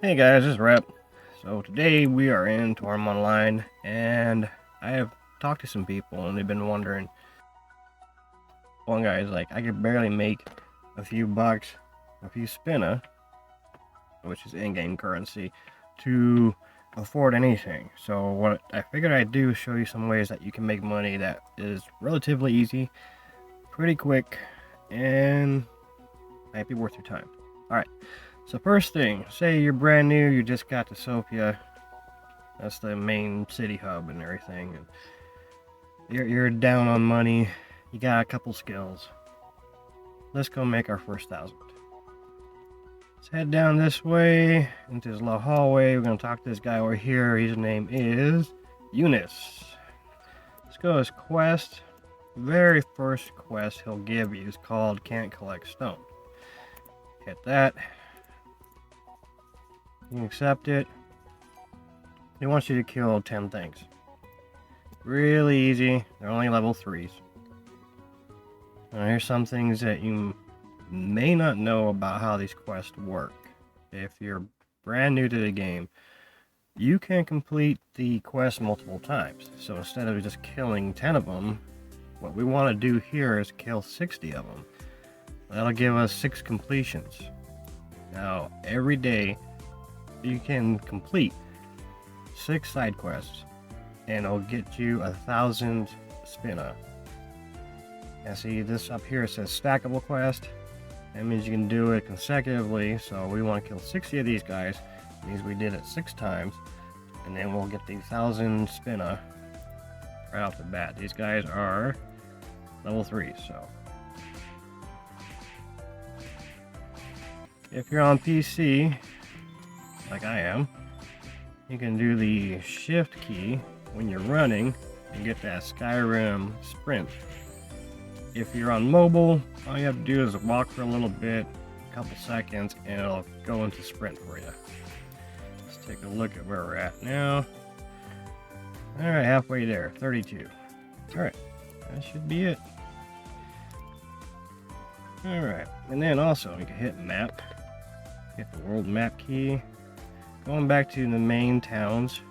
Hey guys, this is Rep. So today we are in Toram Online, and I have talked to some people, and they've been wondering. One guy is like, I could barely make a few bucks, a few spinna, which is in-game currency, to afford anything. So what I figured I'd do is show you some ways that you can make money that is relatively easy, pretty quick, and might be worth your time. All right. So first thing, say you're brand new, you just got to Sophia. That's the main city hub and everything. And you're down on money. You got a couple skills. Let's go make our first 1,000. Let's head down this way into this little hallway. We're gonna talk to this guy over here. His name is Eunice. Let's go to his quest. Very first quest he'll give you is called Can't Collect Stone. Hit that. You accept it. He wants you to kill 10 things. Really easy. They're only level 3s. Now here's some things that you may not know about how these quests work. If you're brand new to the game, you can complete the quest multiple times. So instead of just killing 10 of them, what we want to do here is kill 60 of them. That'll give us 6 completions. Now, every day you can complete 6 side quests, and it'll get you 1,000 spinna. And see, this up here says stackable quest. That means you can do it consecutively. So we want to kill 60 of these guys. It means we did it 6 times, and then we'll get the 1,000 spinna right off the bat. These guys are level 3, so if you're on PC, like I am, you can do the shift key when you're running and get that Skyrim sprint. If you're on mobile, all you have to do is walk for a little bit, a couple seconds, and it'll go into sprint for you. Let's take a look at where we're at now. Alright, halfway there, 32. Alright, that should be it. Alright, and then also you can hit map, hit the world map key. Going back to the main towns,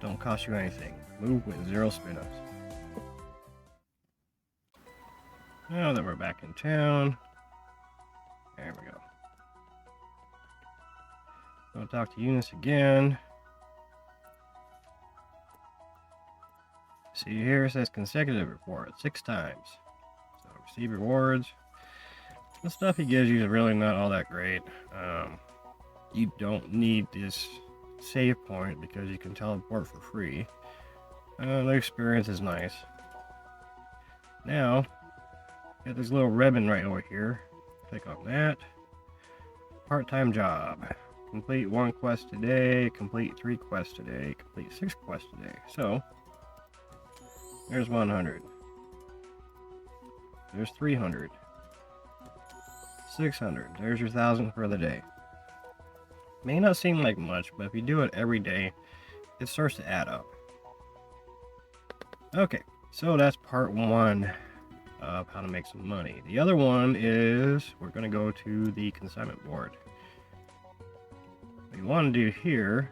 don't cost you anything. Move with 0 spin-ups. Now that we're back in town, there we go. Go talk to Eunice again. See here it says consecutive reward 6 times. So receive rewards. The stuff he gives you is really not all that great. You don't need this save point because you can teleport for free. The experience is nice. Now, got this little ribbon right over here. Click on that. Part-time job. Complete 1 quest today, complete 3 quests today, complete 6 quests today. So, there's 100. There's 300. 600. There's your 1,000 for the day. May not seem like much, but if you do it every day, it starts to add up. Okay, so that's part 1 of how to make some money. The other one is we're going to go to the consignment board. What you want to do here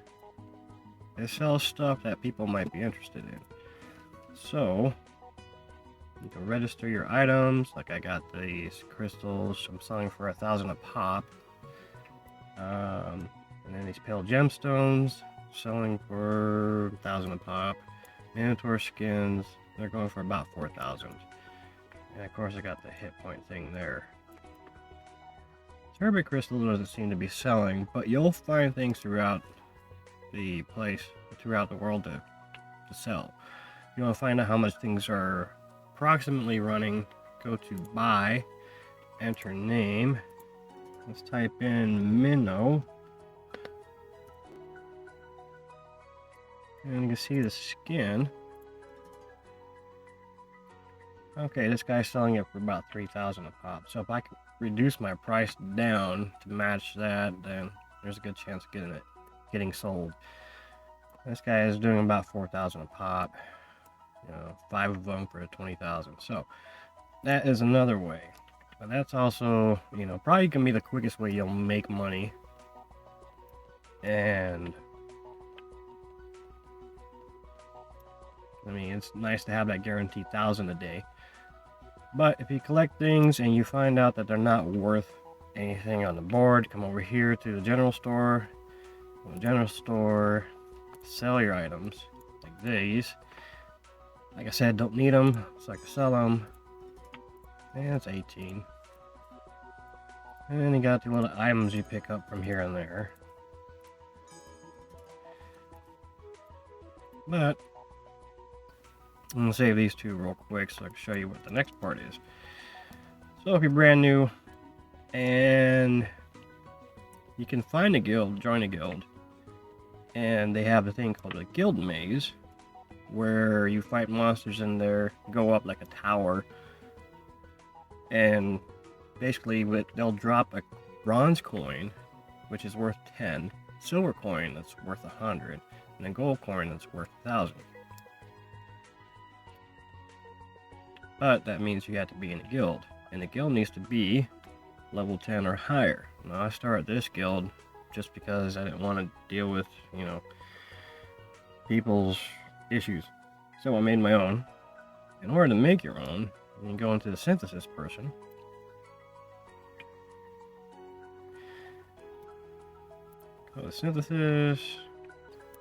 is sell stuff that people might be interested in. So you can register your items. Like I got these crystals I'm selling for 1,000 a pop. And then these pale gemstones selling for 1,000 a pop. Minotaur skins, they're going for about 4,000. And of course I got the hit point thing there. Turbid crystal doesn't seem to be selling, but you'll find things throughout the place, throughout the world to sell. You want to find out how much things are approximately running. Go to buy, enter name. Let's type in Minnow. And you can see the skin. Okay, this guy's selling it for about 3,000 a pop. So if I can reduce my price down to match that, then there's a good chance of getting sold. This guy is doing about 4,000 a pop. 5 of them for 20,000. So that is another way. But that's also, probably gonna be the quickest way you'll make money. And I mean, it's nice to have that guaranteed 1,000 a day. But if you collect things and you find out that they're not worth anything on the board, come over here to the general store. The general store, sell your items like these. Like I said, don't need them, so I can sell them. And it's 18. And then you got the little items you pick up from here and there. But I'm gonna save these two real quick so I can show you what the next part is. So if you're brand new and you can find a guild, join a guild, and they have a thing called a guild maze where you fight monsters in there, go up like a tower, and basically they'll drop a bronze coin, which is worth 10, silver coin that's worth 100, and a gold coin that's worth 1,000. But that means you have to be in a guild, and the guild needs to be level 10 or higher. Now I started this guild just because I didn't want to deal with, you know, people's issues. So I made my own. In order to make your own, you can go into the synthesis person. Go to synthesis,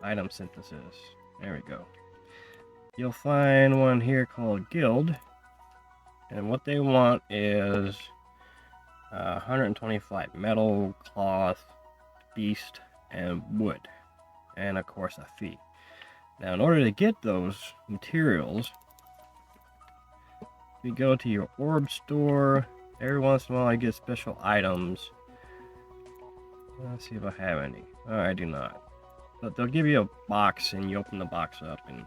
item synthesis. There we go. You'll find one here called guild. And what they want is 125 metal, cloth, beast, and wood. And of course a fee. Now in order to get those materials, we go to your orb store. Every once in a while I get special items. Let's see if I have any. Oh, I do not. But they'll give you a box and you open the box up and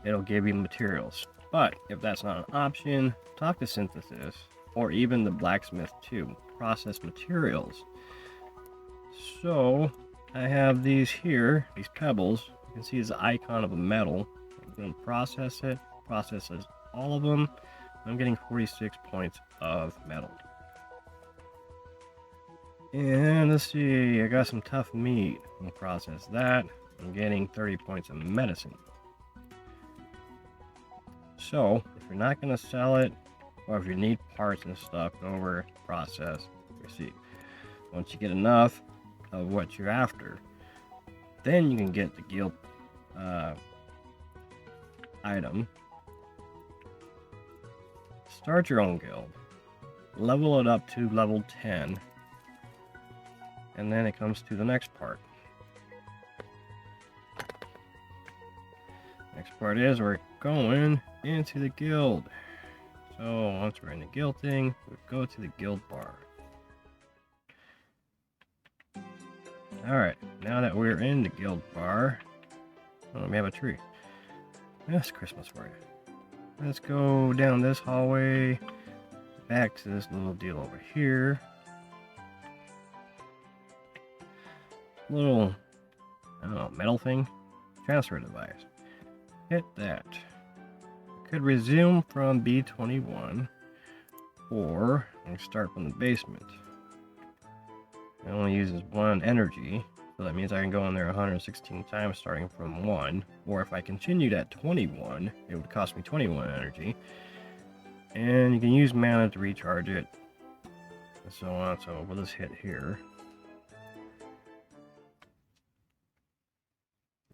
it'll give you materials. But if that's not an option, talk to synthesis or even the blacksmith to process materials. So I have these here, these pebbles. You can see it's the icon of a metal. I'm going to process it, processes all of them. I'm getting 46 points of metal. And let's see, I got some tough meat. I'll process that. I'm getting 30 points of medicine. So if you're not going to sell it, or if you need parts and stuff, go over, process, receipt. Once you get enough of what you're after, then you can get the guild item. Start your own guild. Level it up to level 10. And then it comes to the next part. Next part is we're going into the guild. So once we're in the guild thing, we go to the guild bar. Alright, now that we're in the guild bar, oh, we have a tree. That's Christmas for you. Let's go down this hallway, back to this little deal over here. Little, I don't know, metal thing. Transfer device. Hit that. Could resume from B21, or I can start from the basement. It only uses 1 energy, so that means I can go in there 116 times starting from 1. Or if I continued at 21, it would cost me 21 energy. And you can use mana to recharge it, and so on. So we'll just hit here.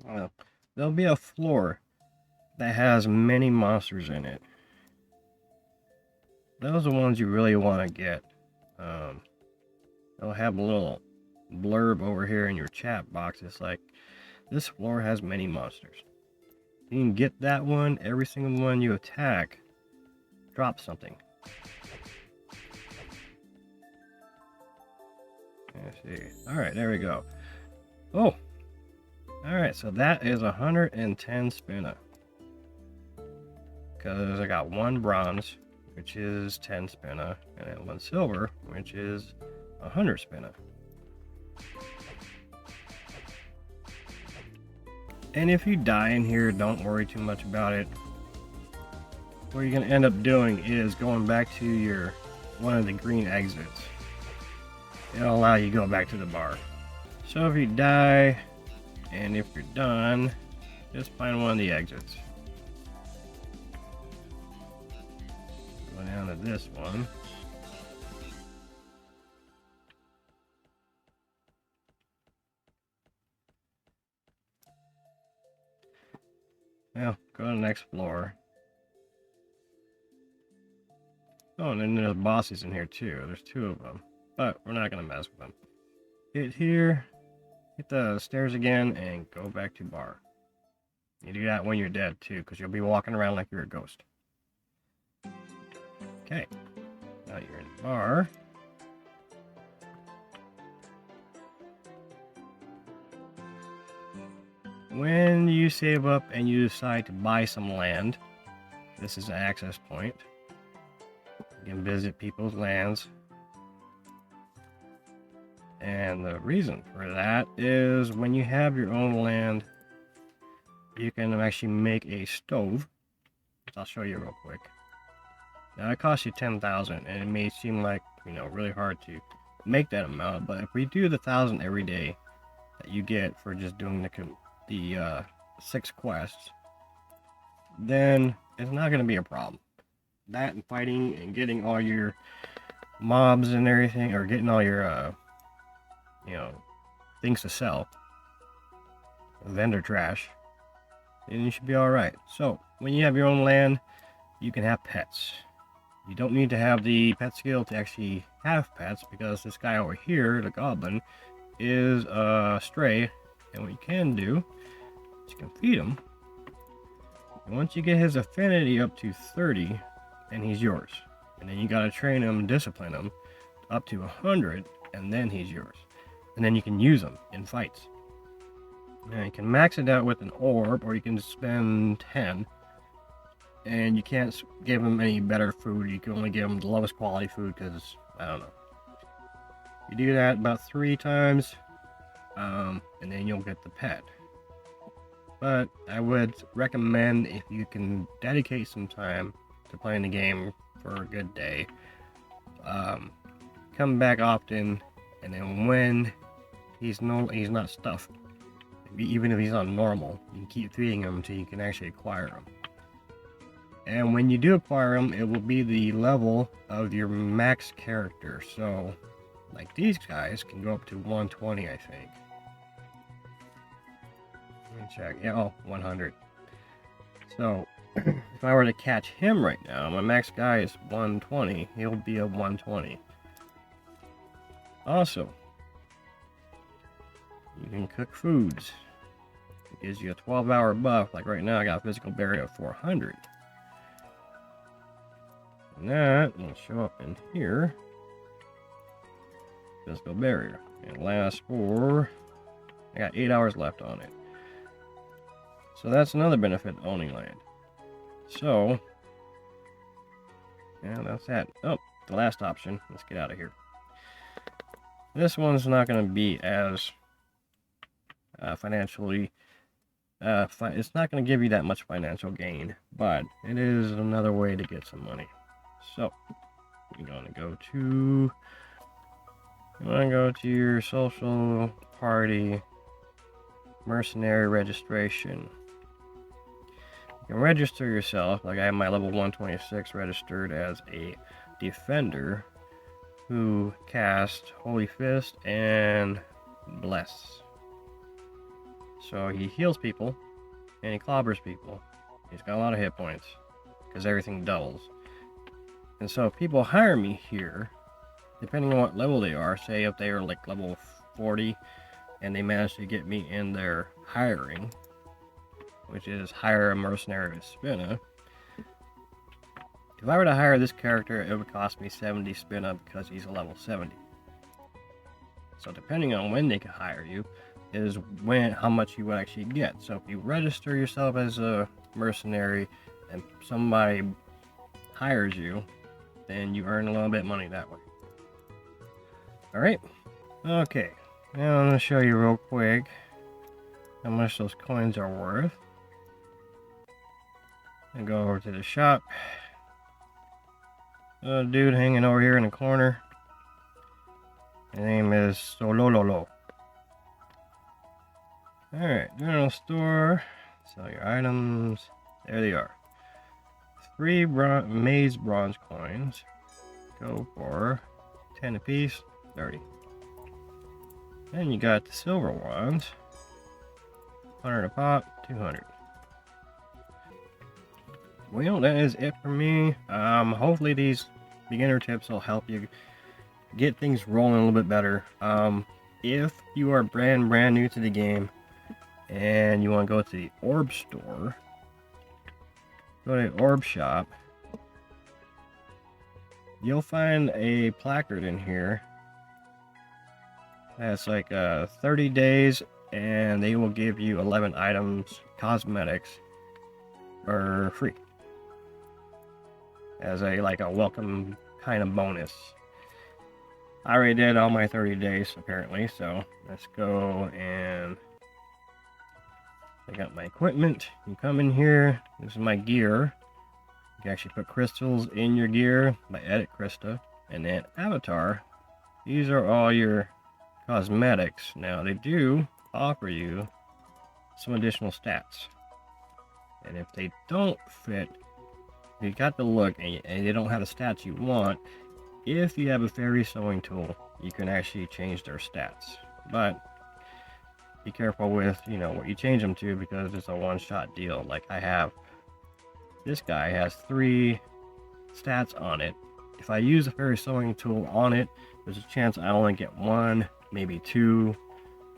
Well, there'll be a floor that has many monsters in it. Those are the ones you really want to get. They'll have a little blurb over here in your chat box. It's like, this floor has many monsters. You can get that one. Every single one you attack drops something. Let's see. Alright, there we go. Oh! Alright, so that is 110 spinna. Because I got 1 bronze, which is 10 spinna, and then 1 silver, which is 100 spinna. And if you die in here, don't worry too much about it. What you're going to end up doing is going back to one of the green exits. It'll allow you to go back to the bar. So if you die, and if you're done, just find one of the exits. Go down to this one. Well, go to the next floor. Oh, and then there's bosses in here too. There's 2 of them. But we're not going to mess with them. Hit here. Hit the stairs again and go back to bar. You do that when you're dead too, because you'll be walking around like you're a ghost. Okay. Now you're in bar. When you save up and you decide to buy some land, this is an access point. You can visit people's lands. And the reason for that is when you have your own land, you can actually make a stove. I'll show you real quick. Now it costs you 10,000 and it may seem like, really hard to make that amount, but if we do the 1,000 every day that you get for just doing the 6 quests, then it's not going to be a problem. That and fighting and getting all your mobs and everything, or getting all your things to sell, vendor trash, then you should be all right. So when you have your own land, you can have pets. You don't need to have the pet skill to actually have pets, because this guy over here, the goblin, is a stray, and what you can do is you can feed him, and once you get his affinity up to 30, then he's yours. And then you got to train him and discipline him up to 100, and then he's yours. And then you can use them in fights. Now you can max it out with an orb, or you can spend 10. And you can't give him any better food. You can only give him the lowest quality food, because, I don't know. You do that about 3 times, and then you'll get the pet. But I would recommend, if you can dedicate some time to playing the game for a good day, come back often, and then when he's not stuffed, even if he's on normal, you can keep feeding him until you can actually acquire him. And when you do acquire him, it will be the level of your max character. So, like these guys can go up to 120, I think. Let me check. Yeah, oh, 100. So, if I were to catch him right now, my max guy is 120. He'll be a 120. Also, you can cook foods. It gives you a 12-hour buff. Like right now, I got a physical barrier of 400. And that will show up in here. Physical barrier. It lasts for... I got 8 hours left on it. So that's another benefit of owning land. So, yeah, that's that. Oh, the last option. Let's get out of here. This one's not going to be as financially... it's not going to give you that much financial gain, but it is another way to get some money. So, you're going to go to... You want to go to your social party, mercenary registration. You can register yourself. Like I have my level 126 registered as a defender who casts Holy Fist and Bless. So he heals people and he clobbers people. He's got a lot of hit points because everything doubles. And so if people hire me here, depending on what level they are, say if they are like level 40 and they manage to get me in their hiring, which is hire a mercenary with spinna. If I were to hire this character, it would cost me 70 spinna because he's a level 70. So depending on when they can hire you is how much you would actually get. So if you register yourself as a mercenary and somebody hires you, then you earn a little bit of money that way. Alright, okay, now I'm going to show you real quick how much those coins are worth. And go over to the shop. Dude hanging over here in the corner. His name is Solololo. Alright, general store. Sell your items. There they are. 3 maize bronze coins. Go for 10 apiece, 30. Then you got the silver ones. 100 a pop, 200. Well, that is it for me. Hopefully these beginner tips will help you get things rolling a little bit better. If you are brand new to the game and you want to go to the orb store, go to the orb shop, you'll find a placard in here that's like 30 days, and they will give you 11 items, cosmetics, for free as a welcome kind of bonus. I already did all my 30 days apparently, so let's go and I got my equipment. You come in here, this is my gear. You can actually put crystals in your gear by Edit Krista. And then avatar, these are all your cosmetics. Now they do offer you some additional stats, and if they don't fit, you got the look and they don't have the stats you want, if you have a fairy sewing tool, you can actually change their stats. But be careful with, what you change them to, because it's a one-shot deal. Like I have, this guy has 3 stats on it. If I use a fairy sewing tool on it, there's a chance I only get 1, maybe 2.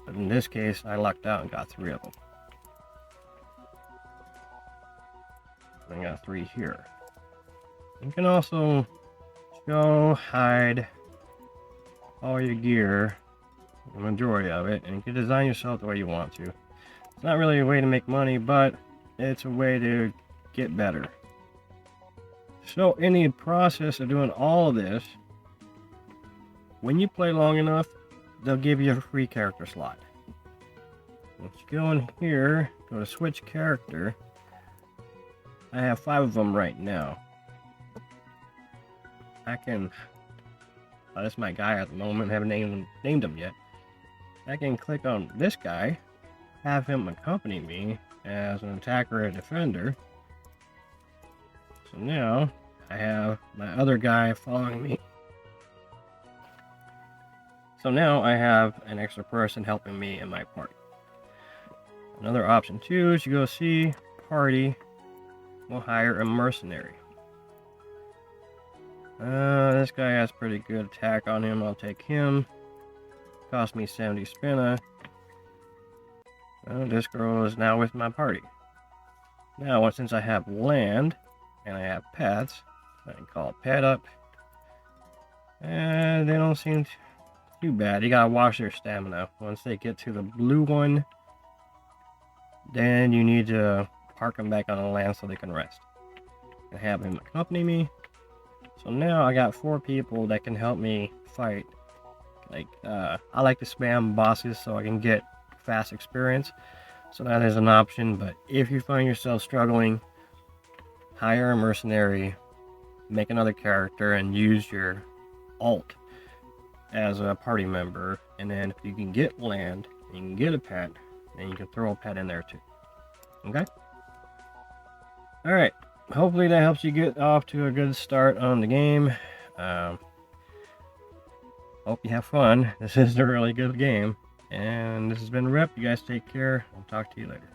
But in this case, I lucked out and got 3 of them. I got 3 here. You can also hide all your gear, the majority of it, and you can design yourself the way you want to. It's not really a way to make money, but it's a way to get better. So in the process of doing all of this, when you play long enough, they'll give you a free character slot. Once you go in here, go to switch character. I have 5 of them right now. I can, that's my guy at the moment, haven't named him yet. I can click on this guy, have him accompany me as an attacker or defender. So now I have my other guy following me. So now I have an extra person helping me in my party. Another option too is you go see party, we'll hire a mercenary. This guy has pretty good attack on him. I'll take him. Cost me 70 spinna. This girl is now with my party. Now, since I have land and I have pets, I can call a pet up. And they don't seem too bad. You gotta watch their stamina. Once they get to the blue one, then you need to park them back on the land so they can rest. And have him accompany me. So now I got 4 people that can help me fight. I like to spam bosses so I can get fast experience. So that is an option, but if you find yourself struggling, hire a mercenary, make another character, and use your alt as a party member. And then if you can get land, you can get a pet, then you can throw a pet in there too. Okay? Alright. Hopefully that helps you get off to a good start on the game. Hope you have fun. This is a really good game. And this has been Rip. You guys take care. I'll talk to you later.